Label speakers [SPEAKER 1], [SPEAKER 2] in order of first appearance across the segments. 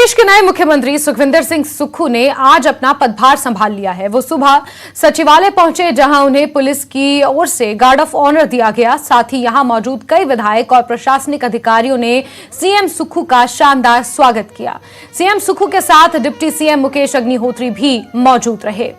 [SPEAKER 1] प्रदेश के नए मुख्यमंत्री सुखविंदर सिंह सुक्खू ने आज अपना पदभार संभाल लिया है। वो सुबह सचिवालय पहुंचे, जहां उन्हें पुलिस की ओर से गार्ड ऑफ ऑनर दिया गया। साथ ही यहां मौजूद कई विधायक और प्रशासनिक अधिकारियों ने सीएम सुक्खू का शानदार स्वागत किया। सीएम सुक्खू के साथ डिप्टी सीएम मुकेश अग्निहोत्री भी मौजूद रहे।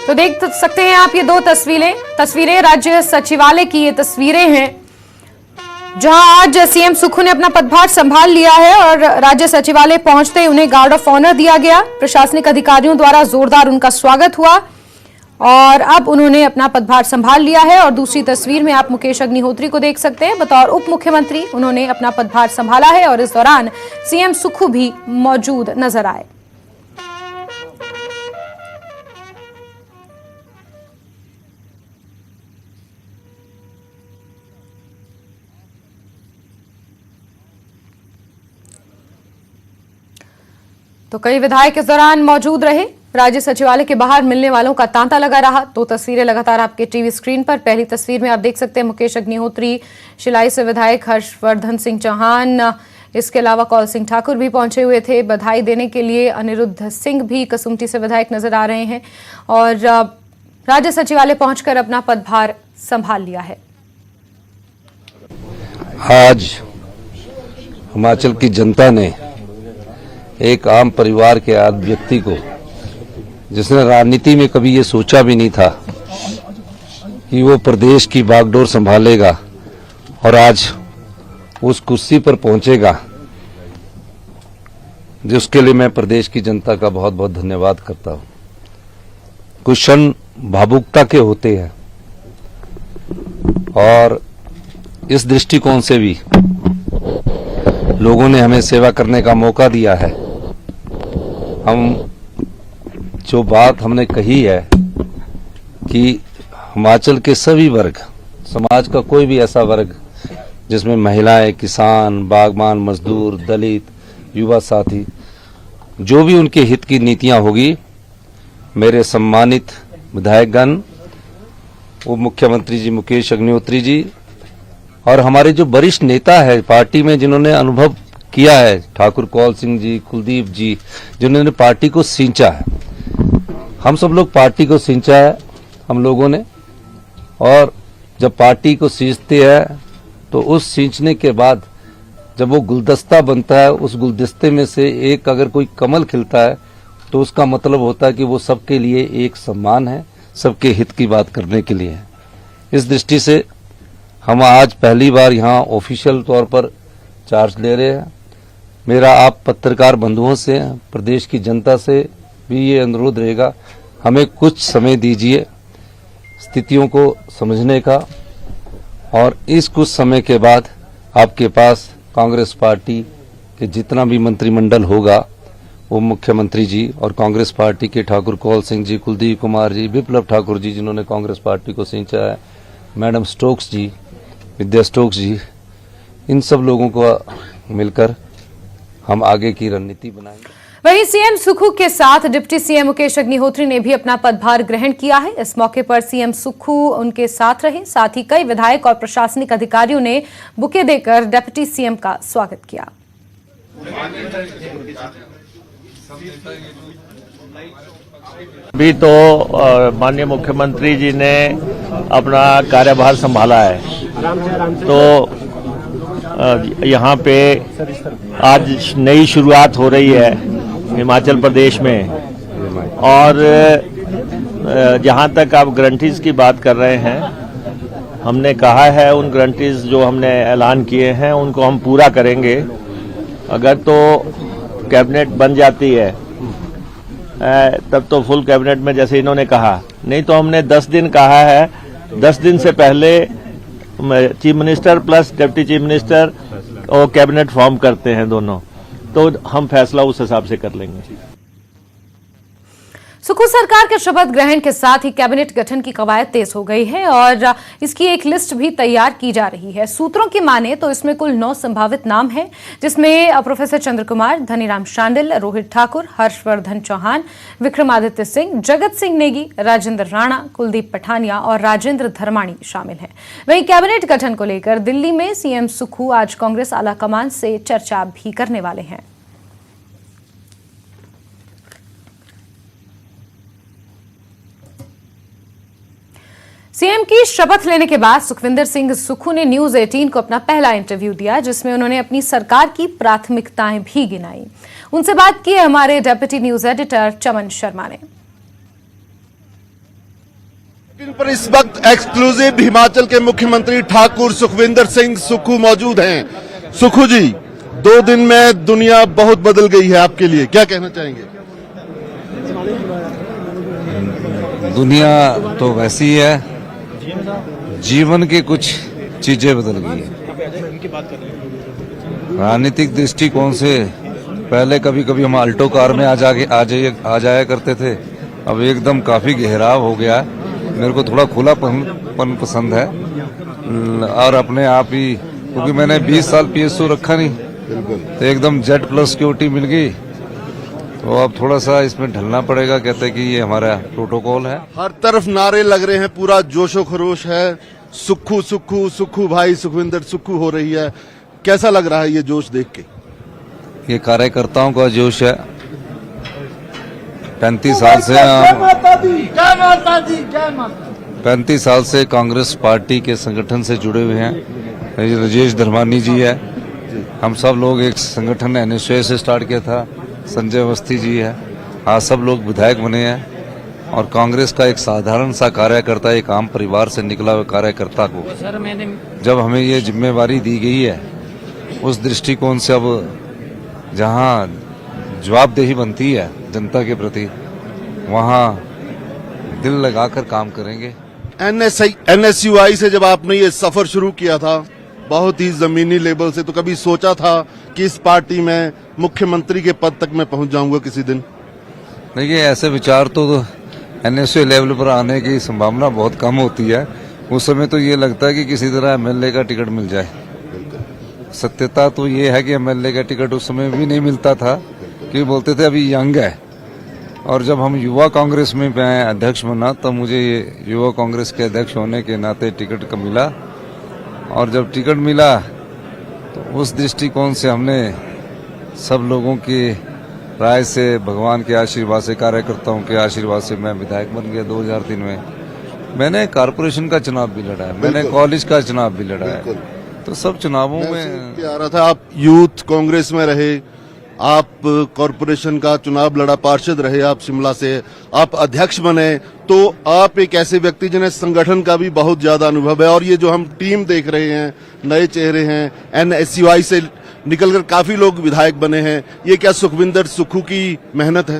[SPEAKER 1] तो देख सकते हैं आप ये दो तस्वीरें राज्य सचिवालय की ये तस्वीरें हैं, जहां आज सीएम सुक्खू ने अपना पदभार संभाल लिया है और राज्य सचिवालय पहुंचते ही उन्हें गार्ड ऑफ ऑनर दिया गया। प्रशासनिक अधिकारियों द्वारा जोरदार उनका स्वागत हुआ और अब उन्होंने अपना पदभार संभाल लिया है। और दूसरी तस्वीर में आप मुकेश अग्निहोत्री को देख सकते हैं। बतौर उप मुख्यमंत्री उन्होंने अपना पदभार संभाला है और इस दौरान सीएम सुक्खू भी मौजूद नजर आए। तो कई विधायक इस दौरान मौजूद रहे। राज्य सचिवालय के बाहर मिलने वालों का तांता लगा रहा। तो तस्वीरें लगातार आपके टीवी स्क्रीन पर। पहली तस्वीर में आप देख सकते हैं मुकेश अग्निहोत्री, शिलाई से विधायक हर्षवर्धन सिंह चौहान, इसके अलावा कौल सिंह ठाकुर भी पहुंचे हुए थे। बधाई देने के लिए अनिरुद्ध सिंह भी कसुमटी से विधायक नजर आ रहे हैं और राज्य सचिवालय पहुंचकर अपना पदभार संभाल लिया है।
[SPEAKER 2] आज हिमाचल की जनता ने एक आम परिवार के आम व्यक्ति को, जिसने राजनीति में कभी ये सोचा भी नहीं था कि वो प्रदेश की बागडोर संभालेगा और आज उस कुर्सी पर पहुंचेगा, जिसके लिए मैं प्रदेश की जनता का बहुत बहुत धन्यवाद करता हूं। कुछ क्षण भावुकता के होते हैं और इस दृष्टिकोण से भी लोगों ने हमें सेवा करने का मौका दिया है। जो बात हमने कही है कि हिमाचल के सभी वर्ग, समाज का कोई भी ऐसा वर्ग जिसमें महिलाएं, किसान, बागबान, मजदूर, दलित, युवा साथी, जो भी उनके हित की नीतियां होगी, मेरे सम्मानित विधायकगण, उप मुख्यमंत्री जी मुकेश अग्निहोत्री जी और हमारे जो वरिष्ठ नेता है पार्टी में, जिन्होंने अनुभव किया है, ठाकुर कौल सिंह जी, कुलदीप जी, जिन्होंने पार्टी को सींचा है। हम सब लोग पार्टी को सींचा है हम लोगों ने, और जब पार्टी को सींचते हैं तो उस सींचने के बाद जब वो गुलदस्ता बनता है, उस गुलदस्ते में से एक अगर कोई कमल खिलता है तो उसका मतलब होता है कि वो सबके लिए एक सम्मान है, सबके हित की बात करने के लिए है। इस दृष्टि से हम आज पहली बार यहाँ ऑफिशियल तौर पर चार्ज ले रहे हैं। मेरा आप पत्रकार बंधुओं से, प्रदेश की जनता से भी ये अनुरोध रहेगा, हमें कुछ समय दीजिए स्थितियों को समझने का, और इस कुछ समय के बाद आपके पास कांग्रेस पार्टी के जितना भी मंत्रिमंडल होगा, वो मुख्यमंत्री जी और कांग्रेस पार्टी के ठाकुर कौल सिंह जी, कुलदीप कुमार जी, विप्लव ठाकुर जी, जिन्होंने कांग्रेस पार्टी को सींचा है, मैडम स्टोक्स जी, विद्या स्टोक्स जी, इन सब लोगों को मिलकर हम आगे की रणनीति बनाएंगे।
[SPEAKER 1] वहीं सीएम सुक्खू के साथ डिप्टी सीएम मुकेश अग्निहोत्री ने भी अपना पदभार ग्रहण किया है। इस मौके पर सीएम सुक्खू उनके साथ रहे। साथ ही कई विधायक और प्रशासनिक अधिकारियों ने बुके देकर डिप्टी सीएम का स्वागत किया।
[SPEAKER 3] अभी तो माननीय मुख्यमंत्री जी ने अपना कार्यभार संभाला है, तो यहाँ पे आज नई शुरुआत हो रही है हिमाचल प्रदेश में। और जहाँ तक आप गारंटीज की बात कर रहे हैं, हमने कहा है उन गारंटीज जो हमने ऐलान किए हैं उनको हम पूरा करेंगे। अगर तो कैबिनेट बन जाती है तब तो फुल कैबिनेट में जैसे इन्होंने कहा, नहीं तो हमने 10 दिन कहा है। 10 दिन से पहले chief minister plus deputy chief minister और कैबिनेट फॉर्म करते हैं दोनों, तो हम फैसला उस हिसाब से कर लेंगे।
[SPEAKER 1] सुक्खू सरकार के शपथ ग्रहण के साथ ही कैबिनेट गठन की कवायद तेज हो गई है और इसकी एक लिस्ट भी तैयार की जा रही है। सूत्रों की माने तो इसमें कुल 9 संभावित नाम हैं, जिसमें प्रोफेसर चंद्र कुमार, धनीराम शांडिल, रोहित ठाकुर, हर्षवर्धन चौहान, विक्रमादित्य सिंह, जगत सिंह नेगी, राजेंद्र राणा, कुलदीप पठानिया और राजेंद्र धर्माणी शामिल हैं। वहीं कैबिनेट गठन को लेकर दिल्ली में सीएम सुक्खू आज कांग्रेस आलाकमान से चर्चा भी करने वाले हैं। सीएम की शपथ लेने के बाद सुखविंदर सिंह सुक्खू ने न्यूज 18 को अपना पहला इंटरव्यू दिया, जिसमें उन्होंने अपनी सरकार की प्राथमिकताएं भी गिनाई। उनसे बात की हमारे डेप्यूटी न्यूज एडिटर चमन शर्मा ने।
[SPEAKER 4] पर इस वक्त एक्सक्लूसिव हिमाचल के मुख्यमंत्री ठाकुर सुखविंदर सिंह सुक्खू मौजूद हैं। सुक्खू जी, 2 दिन में दुनिया बहुत बदल गई है, आपके लिए क्या कहना चाहेंगे?
[SPEAKER 2] दुनिया तो वैसी है, जीवन की कुछ चीजें बदल गई है। राजनीतिक दृष्टिकोण से पहले कभी कभी हम अल्टो कार में आ जाया करते थे, अब एकदम काफी घेराव हो गया है। मेरे को थोड़ा खुलापन पसंद है और अपने आप ही, क्योंकि मैंने 20 साल पीएसओ रखा नहीं, तो एकदम जेड प्लस सिक्योरिटी मिल गई, तो अब थोड़ा सा इसमें ढलना पड़ेगा। कहते हैं कि ये हमारा प्रोटोकॉल है।
[SPEAKER 4] हर तरफ नारे लग रहे हैं, पूरा जोशो खरोश है, सुक्खू सुक्खू सुक्खू भाई सुखविंदर सुक्खू हो रही है। कैसा लग रहा है ये जोश देख के?
[SPEAKER 2] ये कार्यकर्ताओं का जोश है। 35 साल से कांग्रेस पार्टी के संगठन से जुड़े हुए हैं। राजेश धर्मानी जी है, हम सब लोग एक संगठन एनएसए से स्टार्ट किया था। संजय अवस्थी जी है, आज सब लोग विधायक बने हैं। और कांग्रेस का एक साधारण सा कार्यकर्ता, एक आम परिवार से निकला हुआ कार्यकर्ता को जब हमें ये जिम्मेवारी दी गई है, उस दृष्टिकोण से अब जहां जवाबदेही बनती है जनता के प्रति, वहां दिल लगाकर काम करेंगे।
[SPEAKER 4] एनएसयूआई से जब आपने ये सफर शुरू किया था, बहुत ही जमीनी लेवल से, तो कभी सोचा था कि इस पार्टी में मुख्यमंत्री के पद तक मैं पहुंच जाऊंगा किसी दिन?
[SPEAKER 2] देखिए, ऐसे विचार तो एनएसयू लेवल पर आने की संभावना बहुत कम होती है। उस समय तो ये लगता है कि किसी तरह एमएलए का टिकट मिल जाए। सत्यता तो ये है कि एमएलए का टिकट उस समय भी नहीं मिलता था, कि बोलते थे अभी यंग है। और जब हम युवा कांग्रेस में मैं अध्यक्ष बना, तब मुझे ये युवा कांग्रेस के अध्यक्ष होने के नाते टिकट मिला। और जब टिकट मिला तो उस दृष्टिकोण से हमने सब लोगों की राय से, भगवान के आशीर्वाद से, कार्यकर्ताओं के आशीर्वाद से मैं विधायक बन गया 2003 में। मैंने कारपोरेशन का चुनाव भी लड़ा है, मैंने कॉलेज का चुनाव भी लड़ा है, तो सब चुनावों में
[SPEAKER 4] आ रहा था। आप यूथ कांग्रेस में रहे, आप कॉरपोरेशन का चुनाव लड़ा, पार्षद रहे आप शिमला से, आप अध्यक्ष बने, तो आप एक ऐसे व्यक्ति जिन्हें संगठन का भी बहुत ज्यादा अनुभव है। और ये जो हम टीम देख रहे हैं, नए चेहरे हैं, एनएसयूआई से निकलकर काफी लोग विधायक बने हैं, ये क्या सुखविंदर सुक्खू की मेहनत है?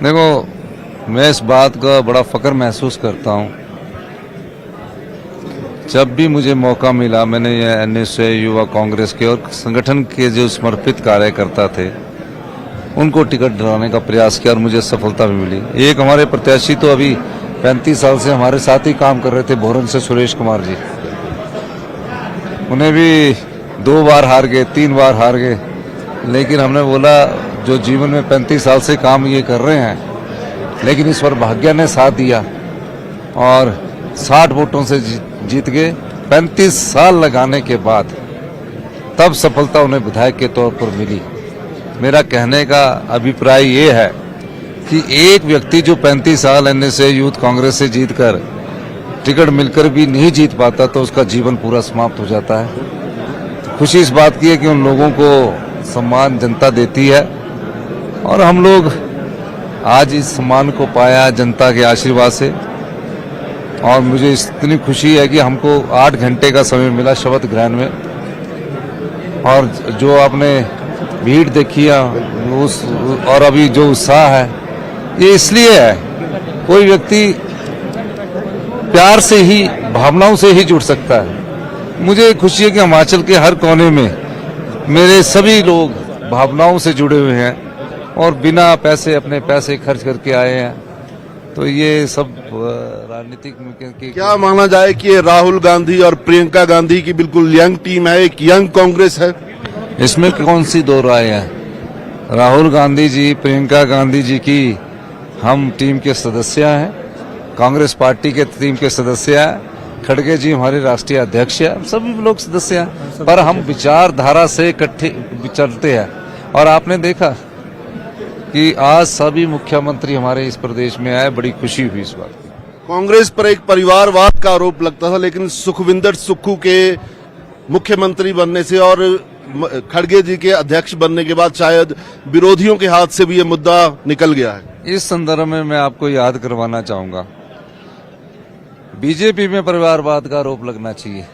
[SPEAKER 2] देखो, मैं इस बात का बड़ा फक्र महसूस करता हूँ। जब भी मुझे मौका मिला, मैंने ये एनएसए, युवा कांग्रेस के और संगठन के जो समर्पित कार्यकर्ता थे, उनको टिकट दिलाने का प्रयास किया और मुझे सफलता भी मिली। एक हमारे प्रत्याशी तो अभी 35 साल से हमारे साथ ही काम कर रहे थे, भोरन से सुरेश कुमार जी, उन्हें भी 2 बार हार गए, 3 बार हार गए। लेकिन हमने बोला, जो जीवन में 35 साल से काम ये कर रहे हैं, लेकिन इस बार भाग्य ने साथ दिया और 60 वोटों से जीत गए। 35 साल लगाने के बाद तब सफलता उन्हें विधायक के तौर पर मिली। मेरा कहने का अभिप्राय ये है कि एक व्यक्ति जो 35 साल एनएसए यूथ कांग्रेस से जीतकर टिकट मिलकर भी नहीं जीत पाता, तो उसका जीवन पूरा समाप्त हो जाता है। खुशी इस बात की है कि उन लोगों को सम्मान जनता देती है और हम लोग आज इस सम्मान को पाया जनता के आशीर्वाद से। और मुझे इतनी खुशी है कि हमको 8 घंटे का समय मिला शपथ ग्रहण में, और जो आपने भीड़ देखी है और अभी जो उत्साह है, ये इसलिए है, कोई व्यक्ति प्यार से ही, भावनाओं से ही जुड़ सकता है। मुझे खुशी है कि हिमाचल के हर कोने में मेरे सभी लोग भावनाओं से जुड़े हुए हैं और बिना पैसे अपने पैसे खर्च करके आए हैं। तो ये सब राजनीतिक के
[SPEAKER 4] क्या माना जाए कि ये राहुल गांधी और प्रियंका गांधी की बिल्कुल यंग टीम है, एक यंग कांग्रेस है?
[SPEAKER 2] इसमें कौन सी दो राय है? राहुल गांधी जी, प्रियंका गांधी जी की हम टीम के सदस्य हैं, कांग्रेस पार्टी के टीम के सदस्य हैं। खड़गे जी हमारे राष्ट्रीय अध्यक्ष हैं, सभी लोग सदस्य हैं, पर हम विचारधारा से इकट्ठे चलते हैं। और आपने देखा कि आज सभी मुख्यमंत्री हमारे इस प्रदेश में आए, बड़ी खुशी हुई इस बात की।
[SPEAKER 4] कांग्रेस पर एक परिवारवाद का आरोप लगता था, लेकिन सुखविंदर सुक्खू के मुख्यमंत्री बनने से और खड़गे जी के अध्यक्ष बनने के बाद शायद विरोधियों के हाथ से भी ये मुद्दा निकल गया है।
[SPEAKER 2] इस संदर्भ में मैं आपको याद करवाना चाहूंगा, बीजेपी में परिवारवाद का आरोप लगना चाहिए।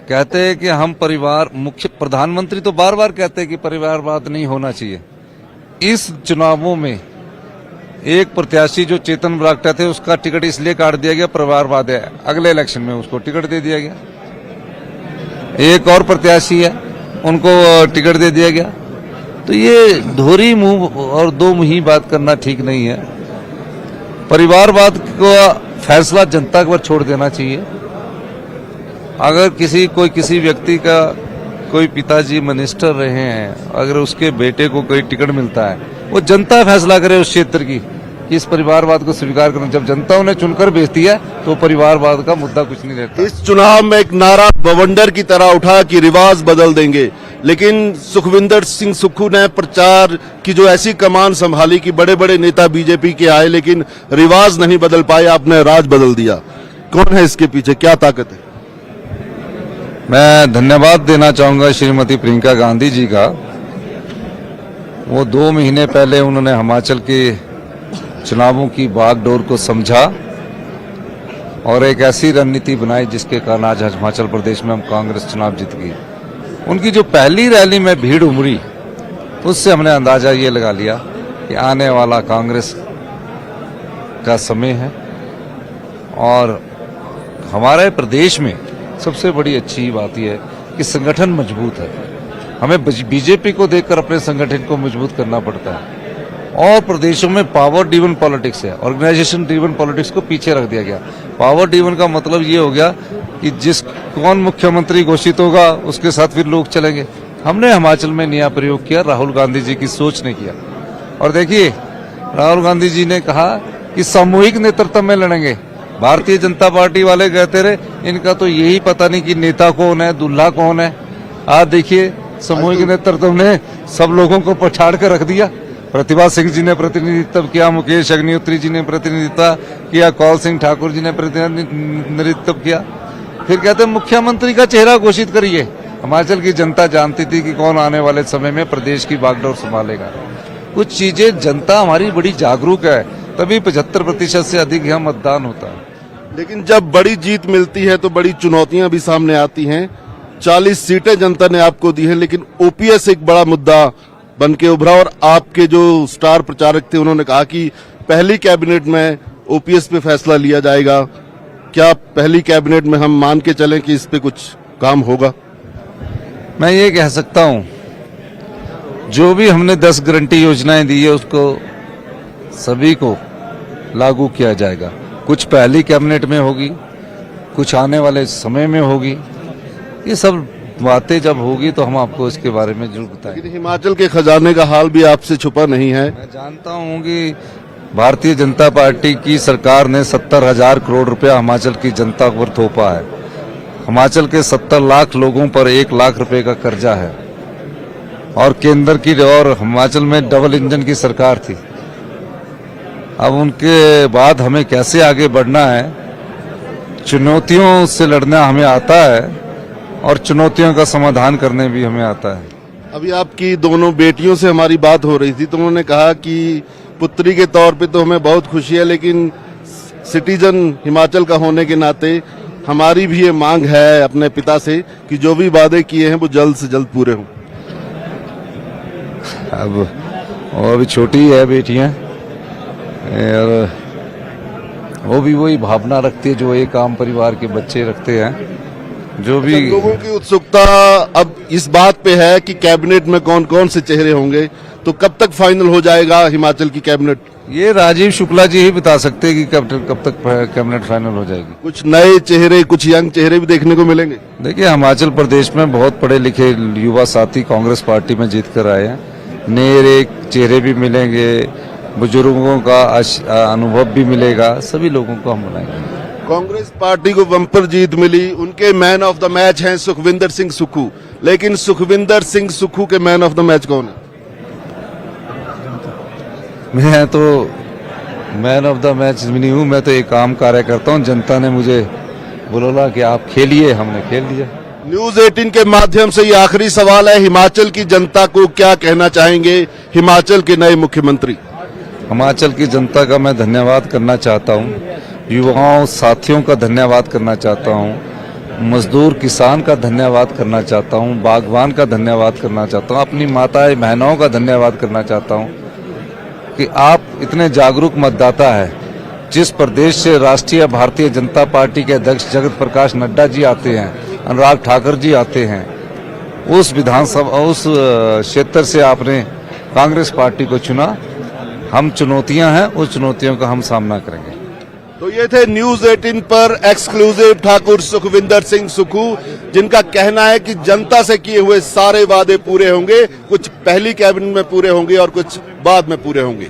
[SPEAKER 2] कहते हैं कि हम परिवार, मुख्य प्रधानमंत्री तो बार बार कहते हैं कि परिवारवाद नहीं होना चाहिए। इस चुनावों में एक प्रत्याशी जो चेतन बरागटा थे, उसका टिकट इसलिए काट दिया गया, परिवारवाद है, अगले इलेक्शन में उसको टिकट दे दिया गया। एक और प्रत्याशी है, उनको टिकट दे दिया गया। तो ये धोरी मुंह और दो मुही बात करना ठीक नहीं है। परिवारवाद का फैसला जनता पर छोड़ देना चाहिए। अगर किसी व्यक्ति का कोई पिताजी मिनिस्टर रहे हैं, अगर उसके बेटे को कोई टिकट मिलता है, वो जनता फैसला करे उस क्षेत्र की कि इस परिवारवाद को स्वीकार करना। जब जनता उन्हें चुनकर भेजती है तो परिवारवाद का मुद्दा कुछ नहीं रहता।
[SPEAKER 4] इस चुनाव में एक नारा बवंडर की तरह उठा कि रिवाज बदल देंगे, लेकिन सुखविंदर सिंह सुक्खू ने प्रचार की जो ऐसी कमान संभाली कि बड़े बड़े नेता बीजेपी के आए, लेकिन रिवाज नहीं बदल पाए, आपने राज बदल दिया। कौन है इसके पीछे, क्या ताकत है?
[SPEAKER 2] मैं धन्यवाद देना चाहूंगा श्रीमती प्रियंका गांधी जी का। वो 2 महीने पहले उन्होंने हिमाचल के चुनावों की बागडोर को समझा और एक ऐसी रणनीति बनाई जिसके कारण आज हिमाचल प्रदेश में हम कांग्रेस चुनाव जीत गई। उनकी जो पहली रैली में भीड़ उमड़ी, उससे हमने अंदाजा ये लगा लिया कि आने वाला कांग्रेस का समय है। और हमारे प्रदेश में सबसे बड़ी अच्छी बात यह है कि संगठन मजबूत है। हमें बीजेपी को देखकर अपने संगठन को मजबूत करना पड़ता है। और प्रदेशों में पावर ड्रिवन पॉलिटिक्स है, ऑर्गेनाइजेशन ड्रिवन पॉलिटिक्स को पीछे रख दिया गया। पावर ड्रिवन का मतलब ये हो गया कि कौन मुख्यमंत्री घोषित होगा उसके साथ फिर लोग चलेंगे। हमने हिमाचल में नया प्रयोग किया, राहुल गांधी जी की सोच ने किया। और देखिए, राहुल गांधी जी ने कहा कि सामूहिक नेतृत्व में लड़ेंगे। भारतीय जनता पार्टी वाले कहते रहे इनका तो यही पता नहीं कि नेता कौन है, दूल्हा कौन है। आज देखिए, सामूहिक नेतृत्व ने सब लोगों को पछाड़ कर रख दिया। प्रतिभा सिंह जी ने प्रतिनिधित्व किया, मुकेश अग्निहोत्री जी ने प्रतिनिधित्व किया, कौल सिंह ठाकुर जी ने प्रतिनिधित्व किया। फिर कहते मुख्यमंत्री का चेहरा घोषित करिए। हिमाचल की जनता जानती थी कि कौन आने वाले समय में प्रदेश की बागडोर संभालेगा। कुछ चीजें जनता हमारी बड़ी जागरूक है, तभी 75% से अधिक यहाँ मतदान होता है।
[SPEAKER 4] लेकिन जब बड़ी जीत मिलती है तो बड़ी चुनौतियां भी सामने आती हैं। 40 सीटें जनता ने आपको दी हैं, लेकिन ओपीएस एक बड़ा मुद्दा बन के उभरा। और आपके जो स्टार प्रचारक थे उन्होंने कहा कि पहली कैबिनेट में ओपीएस पे फैसला लिया जाएगा। क्या पहली कैबिनेट में हम मान के चलें कि इस पे कुछ काम होगा?
[SPEAKER 2] मैं ये कह सकता हूं, जो भी हमने 10 गारंटी योजनाएं दी है उसको सभी को लागू किया जाएगा। कुछ पहली कैबिनेट में होगी, कुछ आने वाले समय में होगी। ये सब बातें जब होगी तो हम आपको इसके बारे में जरूर बताएंगे।
[SPEAKER 4] लेकिन हिमाचल के खजाने का हाल भी आपसे छुपा नहीं है।
[SPEAKER 2] मैं जानता हूं कि भारतीय जनता पार्टी की सरकार ने 70,000 करोड़ रुपया हिमाचल की जनता पर थोपा है। हिमाचल के 70 लाख लोगों पर 1 लाख रुपए का कर्जा है। और केंद्र की और हिमाचल में डबल इंजन की सरकार थी। अब उनके बाद हमें कैसे आगे बढ़ना है, चुनौतियों से लड़ना हमें आता है और चुनौतियों का समाधान करने भी हमें आता है।
[SPEAKER 4] अभी आपकी दोनों बेटियों से हमारी बात हो रही थी तो उन्होंने कहा कि पुत्री के तौर पे तो हमें बहुत खुशी है, लेकिन सिटीजन हिमाचल का होने के नाते हमारी भी ये मांग है अपने पिता से कि जो भी वादे किए हैं वो जल्द से जल्द पूरे हों।
[SPEAKER 2] अब वो अभी छोटी है बेटियां, और वो भी वही भावना रखती है जो एक आम परिवार के बच्चे रखते हैं। जो भी
[SPEAKER 4] लोगों की उत्सुकता अब इस बात पे है कि कैबिनेट में कौन कौन से चेहरे होंगे, तो कब तक फाइनल हो जाएगा हिमाचल की कैबिनेट?
[SPEAKER 2] ये राजीव शुक्ला जी ही बता सकते हैं कि कब तक कैबिनेट फाइनल हो जाएगी।
[SPEAKER 4] कुछ नए चेहरे, कुछ यंग चेहरे भी देखने को मिलेंगे।
[SPEAKER 2] देखिए, हिमाचल प्रदेश में बहुत पढ़े लिखे युवा साथी कांग्रेस पार्टी में जीत कर आए हैं। नए चेहरे भी मिलेंगे, बुजुर्गों का अनुभव भी मिलेगा, सभी लोगों को हम बुलाएंगे।
[SPEAKER 4] कांग्रेस पार्टी को बम्पर जीत मिली, उनके मैन ऑफ द मैच हैं सुखविंदर सिंह सुक्खू, लेकिन सुखविंदर सिंह सुक्खू के मैन ऑफ द मैच कौन है?
[SPEAKER 2] मैं तो मैन ऑफ द मैच नहीं हूँ, मैं तो एक काम कार्य करता हूँ। जनता ने मुझे बोला कि आप खेलिए, हमने खेल दिया।
[SPEAKER 4] न्यूज 18 के माध्यम से ये आखिरी सवाल है, हिमाचल की जनता को क्या कहना चाहेंगे हिमाचल के नए मुख्यमंत्री?
[SPEAKER 2] हिमाचल की जनता का मैं धन्यवाद करना चाहता हूँ, युवाओं साथियों का धन्यवाद करना चाहता हूँ, मजदूर किसान का धन्यवाद करना चाहता हूँ, बागवान का धन्यवाद करना चाहता हूँ, अपनी माताएं बहनों का धन्यवाद करना चाहता हूँ कि आप इतने जागरूक मतदाता है। जिस प्रदेश से राष्ट्रीय भारतीय जनता पार्टी के अध्यक्ष जगत प्रकाश नड्डा जी आते हैं, अनुराग ठाकुर जी आते हैं, उस विधानसभा उस क्षेत्र से आपने कांग्रेस पार्टी को चुना। हम चुनौतियां हैं, उस चुनौतियों का हम सामना करेंगे।
[SPEAKER 4] तो ये थे न्यूज 18 पर एक्सक्लूसिव ठाकुर सुखविंदर सिंह सुक्खू, जिनका कहना है कि जनता से किए हुए सारे वादे पूरे होंगे, कुछ पहली कैबिनेट में पूरे होंगे और कुछ बाद में पूरे होंगे।